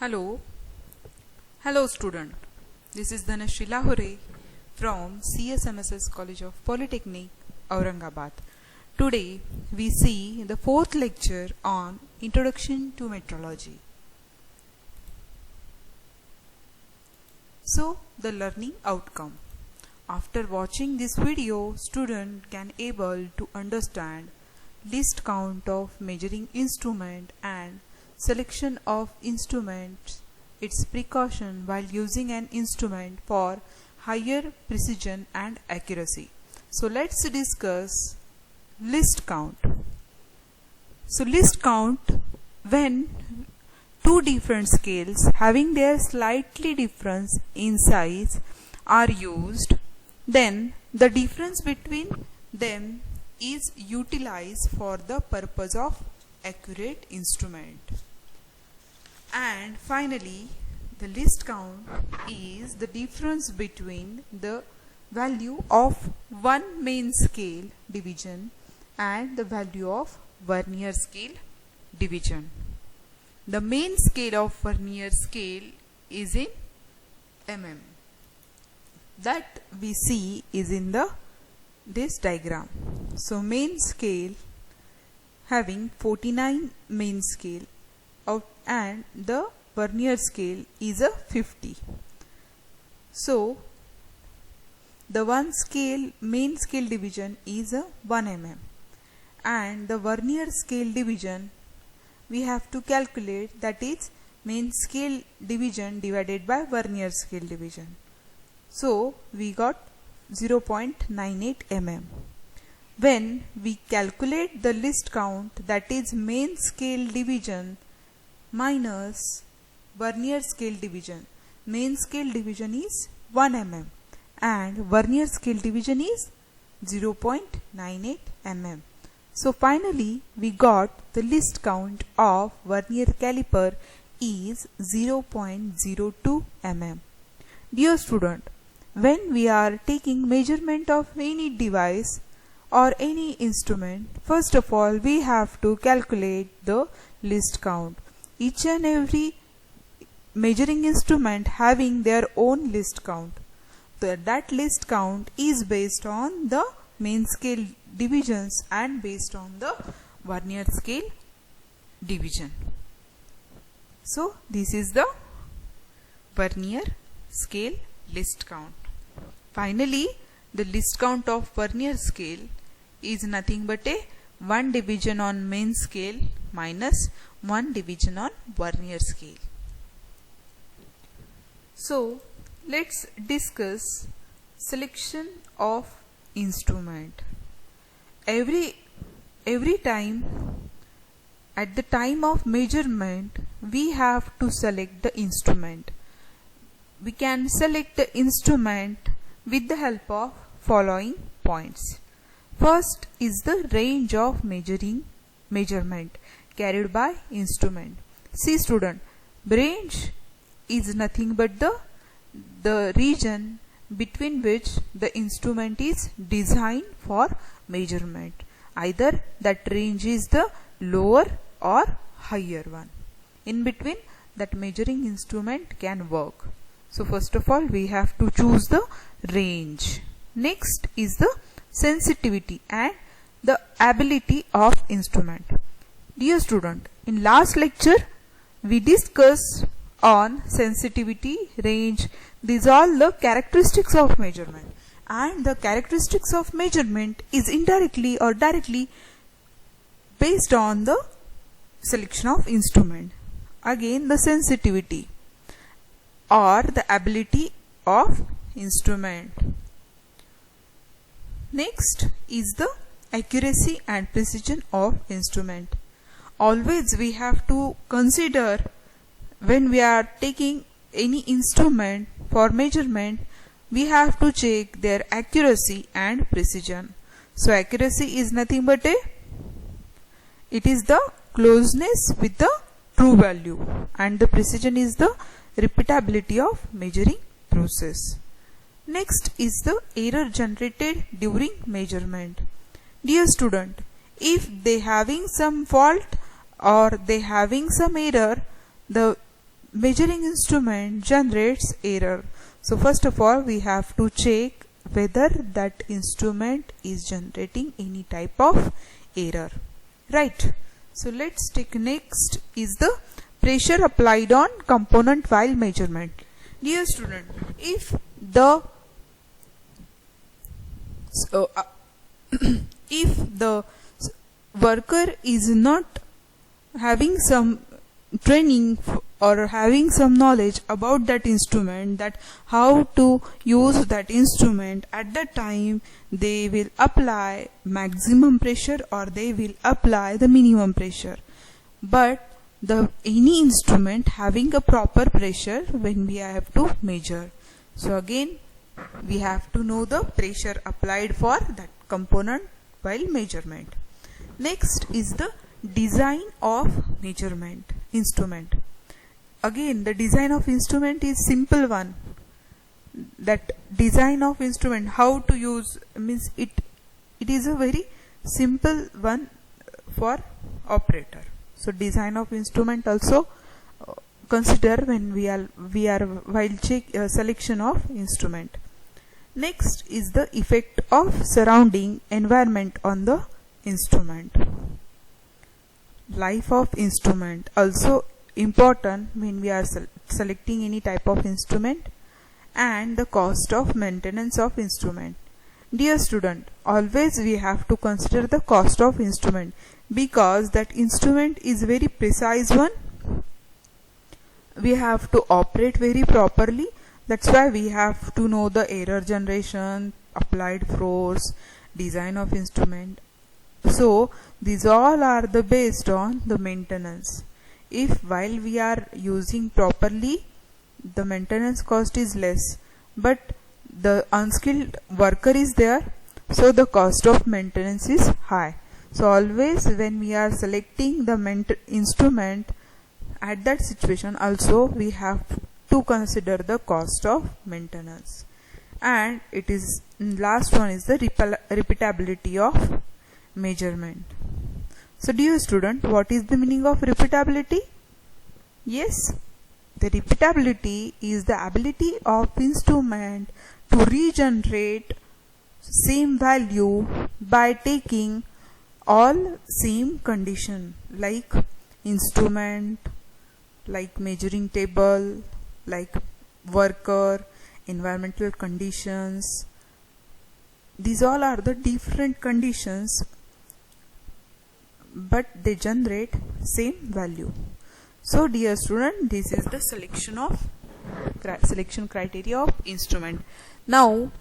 Hello. Hello student. This is Dhanashree Lahore from CSMSS College of Polytechnic, Aurangabad. Today we see the fourth lecture on Introduction to Metrology. So the learning outcome. After watching this video, student can able to understand list count of measuring instrument and selection of instruments, its precaution while using an instrument for higher precision and accuracy. So let's discuss list count. So list count, when two different scales having their slightly difference in size are used, then the difference between them is utilized for the purpose of accurate instrument. And finally, the list count is the difference between the value of one main scale division and the value of vernier scale division. The main scale of vernier scale is in mm. That we see is in this diagram. So main scale having 49 main scale and the vernier scale is a 50. So the main scale division is a 1 mm and the vernier scale division we have to calculate, that is main scale division divided by vernier scale division. So we got 0.98 mm. When we calculate the list count, that is main scale division minus vernier scale division, main scale division is 1 mm and vernier scale division is 0.98 mm. So finally we got the list count of vernier caliper is 0.02 mm. Dear student, when we are taking measurement of any device or any instrument, first of all we have to calculate the list count. Each and every measuring instrument having their own list count. So that list count is based on the main scale divisions and based on the vernier scale division. So this is the vernier scale list count. Finally, the list count of vernier scale is nothing but a 1 division on main scale minus 1 division on vernier scale. So let's discuss selection of instrument. Every time at the time of measurement we have to select the instrument. We can select the instrument with the help of following points. First is the range of measurement carried by instrument. See student, range is nothing but the region between which the instrument is designed for measurement. Either that range is the lower or higher one. In between that measuring instrument can work. So first of all we have to choose the range. Next is the sensitivity and the ability of instrument. Dear student, in last lecture we discussed on sensitivity, range. These are the characteristics of measurement, and the characteristics of measurement is indirectly or directly based on the selection of instrument. Again, the sensitivity or the ability of instrument. Next is the accuracy and precision of instrument. Always we have to consider, when we are taking any instrument for measurement, we have to check their accuracy and precision. So accuracy is nothing but it is the closeness with the true value, and the precision is the repeatability of measuring process. Next is the error generated during measurement. Dear student, if they having some fault or they having some error, the measuring instrument generates error. So first of all, we have to check whether that instrument is generating any type of error, right? So let's take next is the pressure applied on component while measurement. Dear student, if the if the worker is not having some training or having some knowledge about that instrument, that how to use that instrument, at that time they will apply maximum pressure or they will apply the minimum pressure. But any instrument having a proper pressure when we have to measure. So again we have to know the pressure applied for that component while measurement. Next is the design of measurement instrument. Again, the design of instrument is simple one. That design of instrument, how to use, means it is a very simple one for operator. So design of instrument also consider when we are while selection of instrument. Next is the effect of surrounding environment on the instrument. Life of instrument also important when we are selecting any type of instrument, and the cost of maintenance of instrument. Dear student, always we have to consider the cost of instrument, because that instrument is very precise one. We have to operate very properly. That's why we have to know the error generation, applied force, design of instrument. So these all are the based on the maintenance. If while we are using properly, the maintenance cost is less, but the unskilled worker is there, so the cost of maintenance is high. So always when we are selecting the instrument, at that situation also we have to consider the cost of maintenance. And it is last one is the repeatability of measurement. So dear student, what is the meaning of repeatability? Yes, the repeatability is the ability of instrument to regenerate same value by taking all same condition, like instrument, like measuring table, like worker, environmental conditions. These all are the different conditions, but they generate same value. So dear student, this is the selection criteria of instrument. Now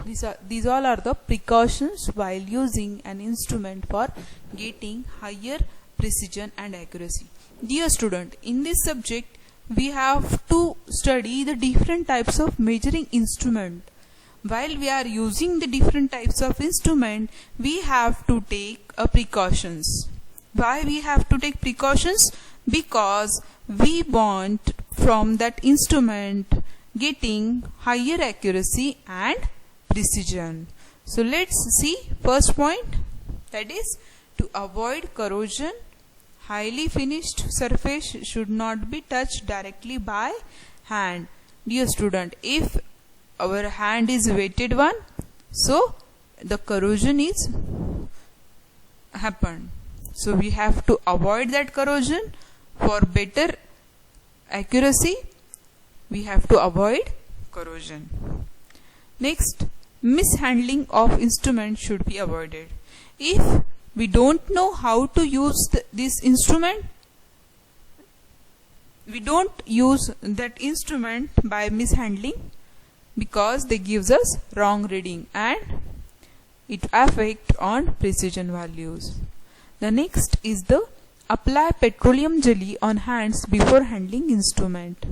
these all are the precautions while using an instrument for getting higher precision and accuracy. Dear student, in this subject we have to study the different types of measuring instrument. While we are using the different types of instrument, we have to take precautions. Why we have to take precautions? Because we want from that instrument getting higher accuracy and precision. So let's see first point, that is to avoid corrosion. Highly finished surface should not be touched directly by hand. Dear student, if our hand is weighted one, so the corrosion is happened. So we have to avoid that corrosion. For better accuracy, we have to avoid corrosion. Next, mishandling of instrument should be avoided. If we don't know how to use this instrument, we don't use that instrument by mishandling, because they gives us wrong reading and it affect on precision values. The next is the apply petroleum jelly on hands before handling instrument.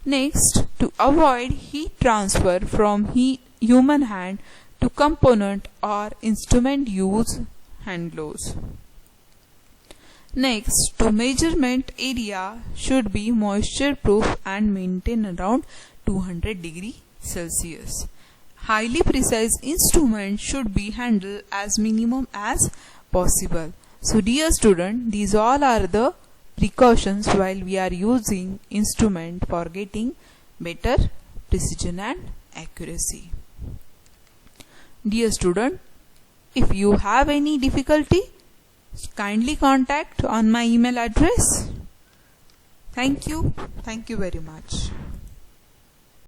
Next, to avoid heat transfer from human hand to component or instrument, use hand gloves. Next, to measurement area should be moisture proof and maintain around 200 degree Celsius. Highly precise instrument should be handled as minimum as possible. So dear student, these all are the precautions while we are using instrument for getting better precision and accuracy. Dear student, if you have any difficulty, kindly contact on my email address. Thank you very much.